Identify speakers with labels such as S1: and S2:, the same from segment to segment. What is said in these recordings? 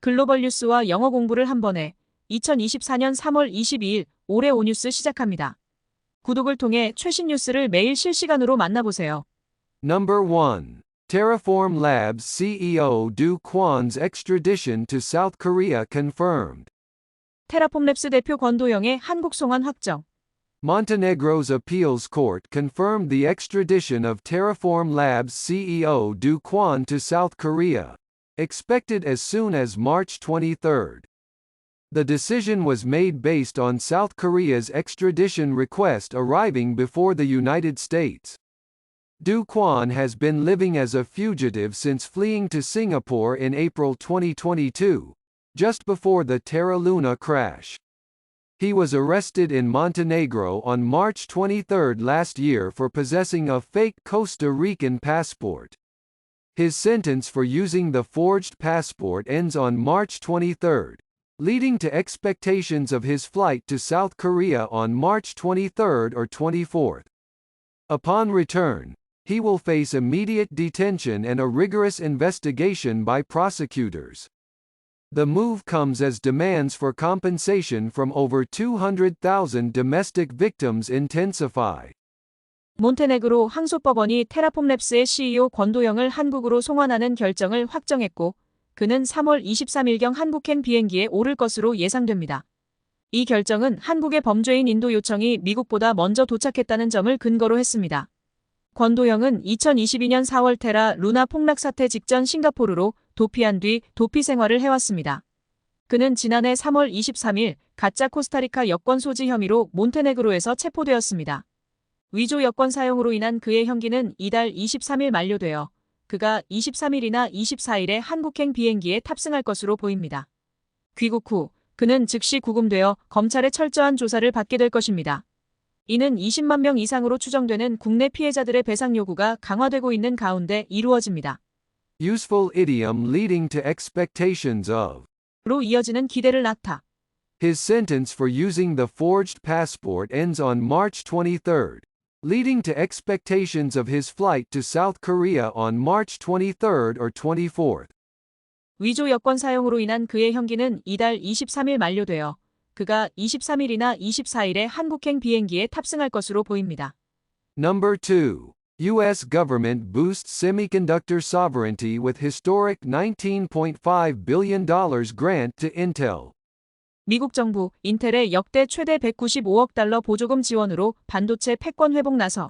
S1: 글로벌 뉴스와 영어 공부를 한 번에 2024년 3월 22일 올해 오뉴스 시작합니다. 구독을 통해 최신 뉴스를 매일 실시간으로 만나보세요.
S2: Number 1. Terraform Labs CEO Do Kwon's extradition to South Korea confirmed.
S1: 테라폼랩스 대표 권도형의 한국 송환 확정.
S2: Montenegro's appeals court confirmed the extradition of Terraform Labs CEO Do Kwon to South Korea, expected as soon as March 23. The decision was made based on South Korea's extradition request arriving before the United States. Do Kwon has been living as a fugitive since fleeing to Singapore in April 2022, just before the Terra Luna crash. He was arrested in Montenegro on March 23 last year for possessing a fake Costa Rican passport. His sentence for using the forged passport ends on March 23, leading to expectations of his flight to South Korea on March 23 or 24. Upon return, he will face immediate detention and a rigorous investigation by prosecutors. The move comes as demands for compensation from over 200,000 domestic victims intensify.
S1: 몬테네그로 항소법원이 테라폼랩스의 CEO 권도형을 한국으로 송환하는 결정을 확정했고, 그는 3월 23일경 한국행 비행기에 오를 것으로 예상됩니다. 이 결정은 한국의 범죄인 인도 요청이 미국보다 먼저 도착했다는 점을 근거로 했습니다. 권도형은 2022년 4월 테라 루나 폭락 사태 직전 싱가포르로 도피한 뒤 도피 생활을 해왔습니다. 그는 지난해 3월 23일 가짜 코스타리카 여권 소지 혐의로 몬테네그로에서 체포되었습니다. 위조 여권 사용으로 인한 그의 형기는 이달 23일 만료되어 그가 23일이나 24일에 한국행 비행기에 탑승할 것으로 보입니다. 귀국 후 그는 즉시 구금되어 검찰의 철저한 조사를 받게 될 것입니다. 이는 20만 명 이상으로 추정되는 국내 피해자들의 배상 요구가 강화되고 있는 가운데 이루어집니다.
S2: Useful idiom leading to expectations of.
S1: 로 이어지는 기대를 낳다.
S2: His sentence for using the forged passport ends on March 23, leading to expectations of his flight to South Korea on March 23 or 24.
S1: 위조 여권 사용으로 인한 그의 형기는 이달 23일 만료되어 그가 23일이나 24일에 한국행 비행기에 탑승할 것으로 보입니다.
S2: Number 2. U.S. government boosts semiconductor sovereignty with historic $19.5 billion grant to Intel.
S1: 미국 정부 인텔의 역대 최대 195억 달러 보조금 지원으로 반도체 패권 회복 나서.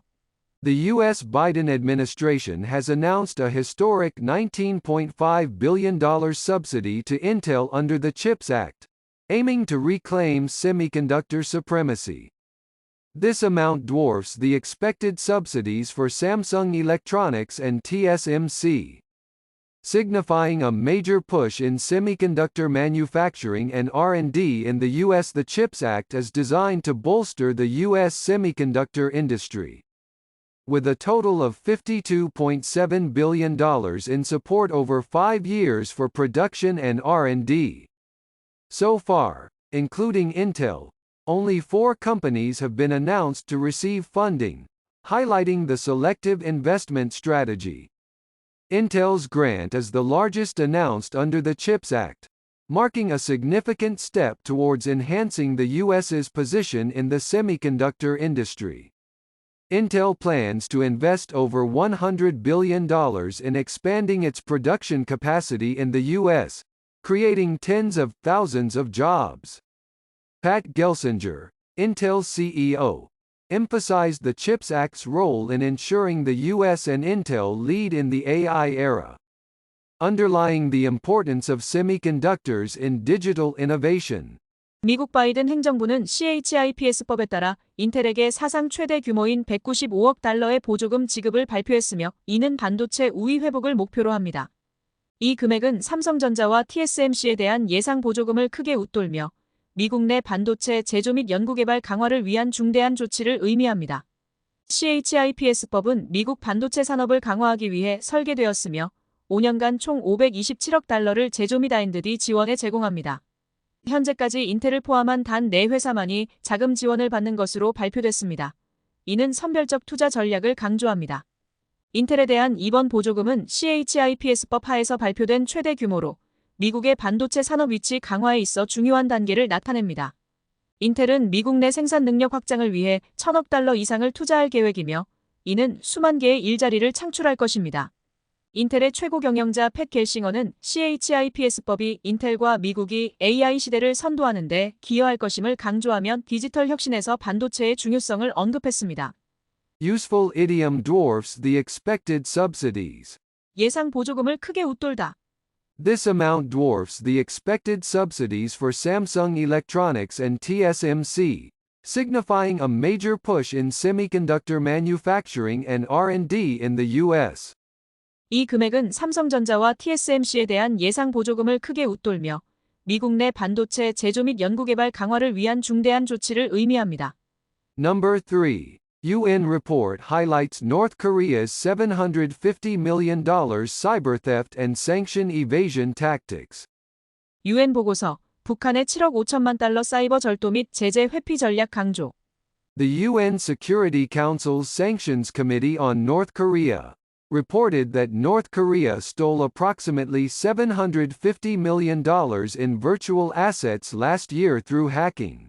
S2: The U.S. Biden administration has announced a historic $19.5 billion subsidy to Intel under the CHIPS Act, aiming to reclaim semiconductor supremacy. This amount dwarfs the expected subsidies for Samsung Electronics and TSMC, signifying a major push in semiconductor manufacturing and R&D in the U.S. The CHIPS Act is designed to bolster the U.S. semiconductor industry, with a total of $52.7 billion in support over 5 years for production and R&D. So far, including Intel, only 4 companies have been announced to receive funding, highlighting the selective investment strategy. Intel's grant is the largest announced under the CHIPS Act, marking a significant step towards enhancing the U.S.'s position in the semiconductor industry. Intel plans to invest over $100 billion in expanding its production capacity in the U.S., creating tens of thousands of jobs. Pat Gelsinger, Intel's CEO, emphasized the CHIPS Act's role in ensuring the U.S. and Intel lead in the AI era, underlying the importance of semiconductors in digital innovation.
S1: 미국 바이든 행정부는 CHIPS법에 따라 인텔에게 사상 최대 규모인 195억 달러의 보조금 지급을 발표했으며 이는 반도체 우위 회복을 목표로 합니다. 이 금액은 삼성전자와 TSMC에 대한 예상 보조금을 크게 웃돌며 미국 내 반도체 제조 및 연구개발 강화를 위한 중대한 조치를 의미합니다. CHIPS법은 미국 반도체 산업을 강화하기 위해 설계되었으며 5년간 총 527억 달러를 제조 및 R&D 지원에 제공합니다. 현재까지 인텔을 포함한 단 4회사만이 자금 지원을 받는 것으로 발표됐습니다. 이는 선별적 투자 전략을 강조합니다. 인텔에 대한 이번 보조금은 CHIPS법 하에서 발표된 최대 규모로 미국의 반도체 산업 위치 강화에 있어 중요한 단계를 나타냅니다. 인텔은 미국 내 생산 능력 확장을 위해 1,000억 달러 이상을 투자할 계획이며 이는 수만 개의 일자리를 창출할 것입니다. 인텔의 최고 경영자 팻 겔싱어는 CHIPS법이 인텔과 미국이 AI 시대를 선도하는 데 기여할 것임을 강조하며 디지털 혁신에서 반도체의 중요성을 언급했습니다.
S2: Useful idiom dwarfs the expected subsidies.
S1: 예상 보조금을 크게 웃돌다.
S2: This amount dwarfs the expected subsidies for Samsung Electronics and TSMC, signifying a major push in semiconductor manufacturing and R&D in the U.S.
S1: 이 금액은 삼성전자와 TSMC에 대한 예상 보조금을 크게 웃돌며 미국 내 반도체 제조 및 연구개발 강화를 위한 중대한 조치를 의미합니다.
S2: Number 3. UN report highlights North Korea's $750 million cyber theft and sanction evasion tactics.
S1: UN 보고서, 북한의 7억 5천만 달러 사이버 절도 및 제재 회피 전략 강조.
S2: The UN Security Council's Sanctions Committee on North Korea reported that North Korea stole approximately $750 million in virtual assets last year through hacking.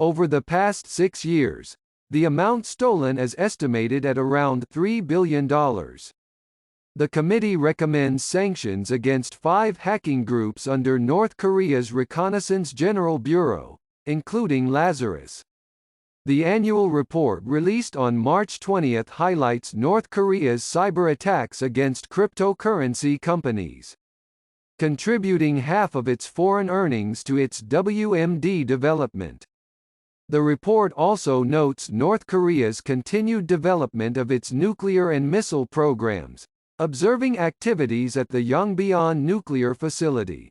S2: Over the past 6 years, the amount stolen is estimated at around $3 billion. The committee recommends sanctions against 5 hacking groups under North Korea's Reconnaissance General Bureau, including Lazarus. The annual report released on March 20 highlights North Korea's cyber attacks against cryptocurrency companies, contributing half of its foreign earnings to its WMD development. The report also notes North Korea's continued development of its nuclear and missile programs, observing activities at the Yongbyon nuclear facility.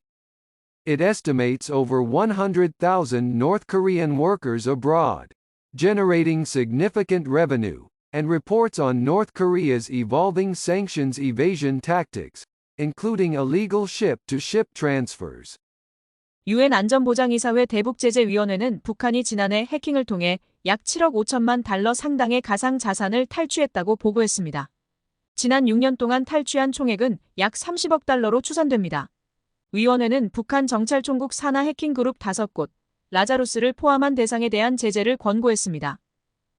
S2: It estimates over 100,000 North Korean workers abroad, generating significant revenue, and reports on North Korea's evolving sanctions evasion tactics, including illegal ship-to-ship transfers.
S1: UN 안전보장이사회 대북제재위원회는 북한이 지난해 해킹을 통해 약 7억 5천만 달러 상당의 가상 자산을 탈취했다고 보고했습니다. 지난 6년 동안 탈취한 총액은 약 30억 달러로 추산됩니다. 위원회는 북한 정찰총국 산하 해킹 그룹 5곳, 라자루스를 포함한 대상에 대한 제재를 권고했습니다.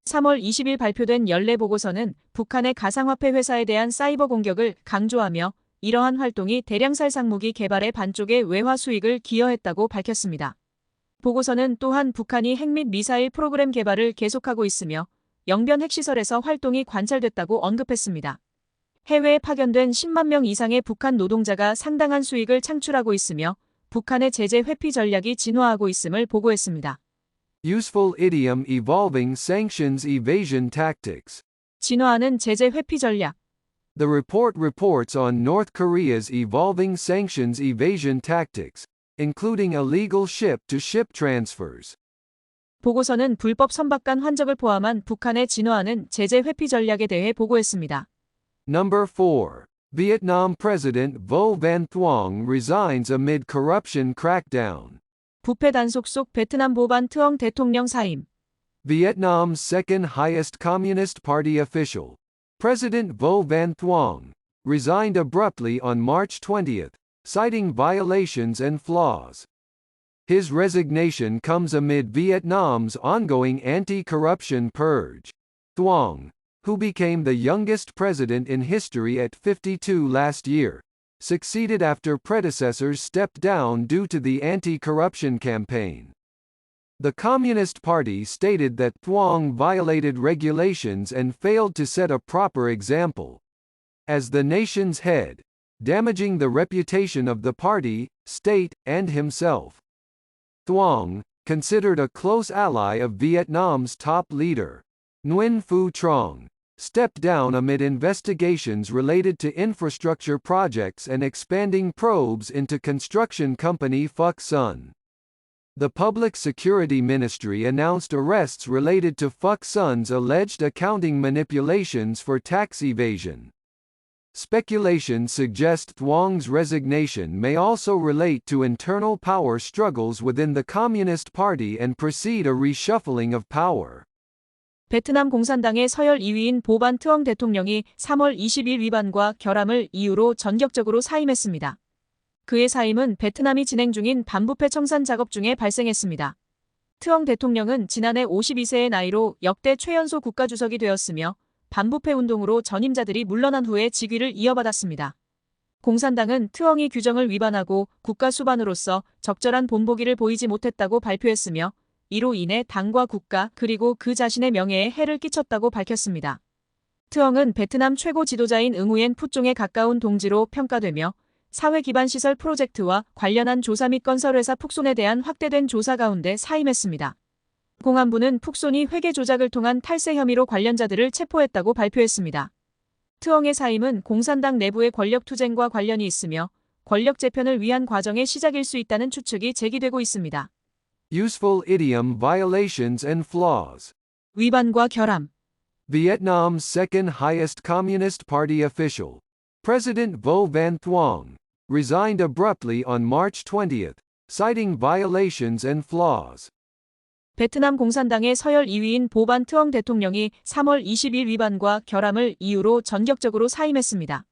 S1: 3월 20일 발표된 연례 보고서는 북한의 가상화폐 회사에 대한 사이버 공격을 강조하며 이러한 활동이 대량 살상무기 개발의 반쪽의 외화 수익을 기여했다고 밝혔습니다. 보고서는 또한 북한이 핵 및 미사일 프로그램 개발을 계속하고 있으며 영변 핵시설에서 활동이 관찰됐다고 언급했습니다. 해외에 파견된 10만 명 이상의 북한 노동자가 상당한 수익을 창출하고 있으며 북한의 제재 회피 전략이 진화하고 있음을 보고했습니다.
S2: Useful idiom evolving sanctions evasion tactics.
S1: 진화하는 제재 회피 전략.
S2: The report reports on North Korea's evolving sanctions evasion tactics, including illegal ship-to-ship transfers.
S1: 보고서는 불법 선박간 환적을 포함한 북한의 진화하는 제재 회피 전략에 대해 보고했습니다.
S2: Number 4. Vietnam President Vo Van Thuong resigns amid corruption crackdown.
S1: 부패 단속 속 베트남 보반 트엉 대통령 사임.
S2: Vietnam's second highest Communist Party official, President Vo Van Thuong, resigned abruptly on March 20, citing violations and flaws. His resignation comes amid Vietnam's ongoing anti-corruption purge. Thuong, who became the youngest president in history at 52 last year, succeeded after predecessors stepped down due to the anti-corruption campaign. The Communist Party stated that Thuong violated regulations and failed to set a proper example as the nation's head, damaging the reputation of the party, state, and himself. Thuong, considered a close ally of Vietnam's top leader, Nguyen Phu Trong, stepped down amid investigations related to infrastructure projects and expanding probes into construction company Phuc Sun. The Public Security Ministry announced arrests related to Phuc Sun's alleged accounting manipulations for tax evasion. Speculation suggests Thuong's resignation may also relate to internal power struggles within the Communist Party and precede a reshuffling of power.
S1: 베트남 공산당의 서열 2위인 보반 트엉 대통령이 3월 20일 위반과 결함을 이유로 전격적으로 사임했습니다. 그의 사임은 베트남이 진행 중인 반부패 청산 작업 중에 발생했습니다. 트엉 대통령은 지난해 52세의 나이로 역대 최연소 국가주석이 되었으며 반부패 운동으로 전임자들이 물러난 후에 직위를 이어받았습니다. 공산당은 트엉이 규정을 위반하고 국가 수반으로서 적절한 본보기를 보이지 못했다고 발표했으며 이로 인해 당과 국가 그리고 그 자신의 명예에 해를 끼쳤다고 밝혔습니다. 트엉은 베트남 최고 지도자인 응우옌 푸종에 가까운 동지로 평가되며 사회 기반 시설 프로젝트와 관련한 조사 및 건설회사 푹손에 대한 확대된 조사 가운데 사임했습니다. 공안부는 푹손이 회계 조작을 통한 탈세 혐의로 관련자들을 체포했다고 발표했습니다. 트엉의 사임은 공산당 내부의 권력 투쟁과 관련이 있으며 권력 재편을 위한 과정의 시작일 수 있다는 추측이 제기되고 있습니다.
S2: Useful idiom violations and flaws.
S1: 위반과 결함.
S2: Vietnam's second highest Communist Party official, President Vo Van Thuong, resigned abruptly on March 20th, citing violations and flaws.
S1: 베트남 공산당의 서열 2위인 보반 트엉 대통령이 3월 20일 위반과 결함을 이유로 전격적으로 사임했습니다.